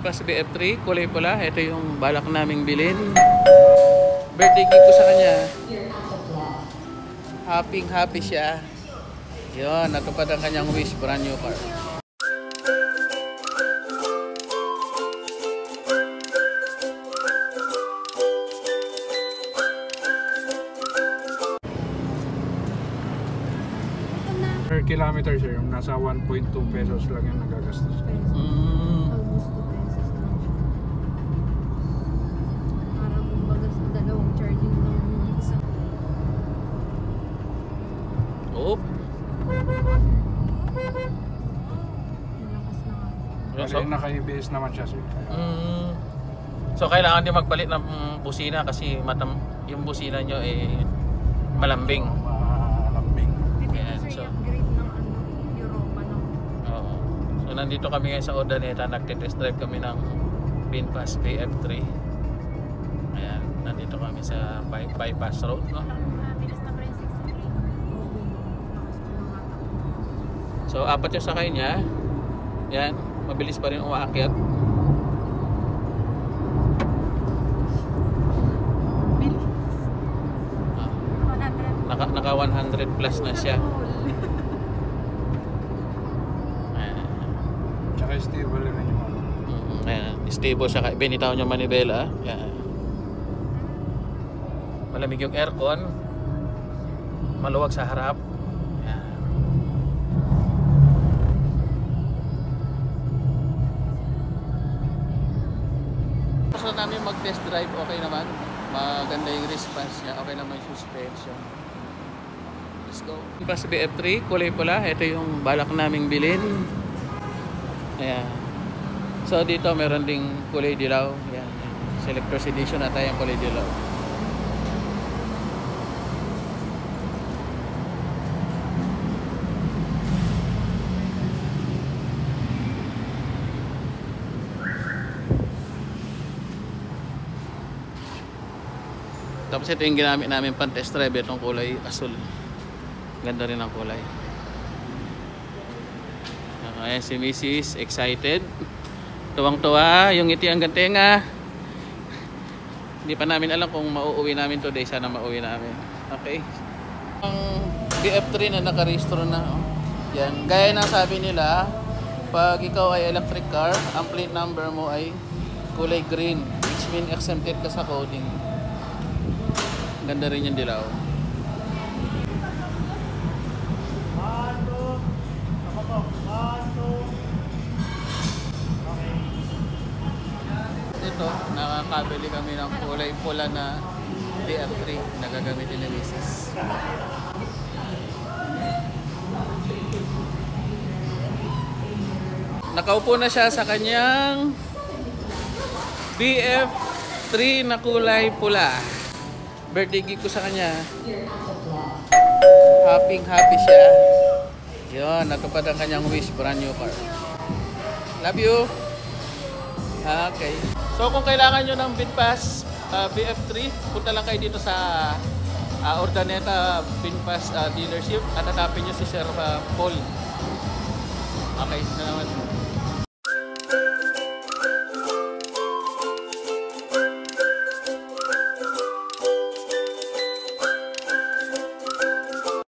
VinFast BF3, kulay pula. Ito yung balak naming bilhin. Birthday gift ko sa kanya. Happy siya. Yun, natupad ang kanyang wish, brand new car. Per kilometer sir, yung nasa 1.2 pesos lang yung nagagastos. Almost 2 pesos lang siya. Parang kumbaga sa dalawang charging lang yung isa. Oh. Malakas na nga. Kasi naka-ABS naman siya sir. So kailangan din magpalit ng busina kasi yung busina nyo malambing. Malambing. Ayan, Dito so- sir, yung grade ng Europa no? Oo. So nandito kami ngayon sa Urdaneta, nagte-test drive kami ng VinFast BF3. Ayan, nandito kami sa bypass road, no? Bilis na pa yung 63. Lakas pa ng atak. So apat yung sakay niya. Yan, mabilis pa rin umaakyat. Bilis. Ah, 100. naka 100 plus na siya. Ayan. Tsaka stable naman yung ano. Ayan, stable siya. Binitaw niya manibela. Ayan. Malamig yung aircon. Maluwag sa harap. Ayan. Gusto namin mag-test drive, okay naman. Maganda yung response niya. Okay naman yung suspension. Let's go. VinFast BF3, kulay pula. Ito yung balak naming bilhin. Ayan. So dito meron ding kulay dilaw. Ayan. Selector's edition na tayo yung kulay dilaw. Tapos ito yung ginamit namin pang test drive, itong kulay asul. Ganda rin ang kulay. Ayan si Mrs. excited. Tuwang-tuwa, yung ngiti ang gantenga. Hindi pa namin alam kung mauuwi namin today. Sana mauwi namin. Okay. Ang BF3 na nakarehistro na. Oh. Yan. Gaya ng sabi nila, pag ikaw ay electric car, ang plate number mo ay kulay green. Which means exempted ka sa coding. Ganda rin yung dilaw. Ito, nakakabili kami ng kulay pula na BF3 na gagamitin ni Mrs. Nakaupo na siya sa kanyang BF3 na kulay pula. Birthday gift ko sa kanya. Happy siya. Yun, natupad ang kanyang wish, brand new car. Love you. Okay. So kung kailangan nyo ng VinFast BF3, punta lang kayo dito sa Urdaneta VinFast dealership at hanapin nyo si Sir Paul. Okay, na naman.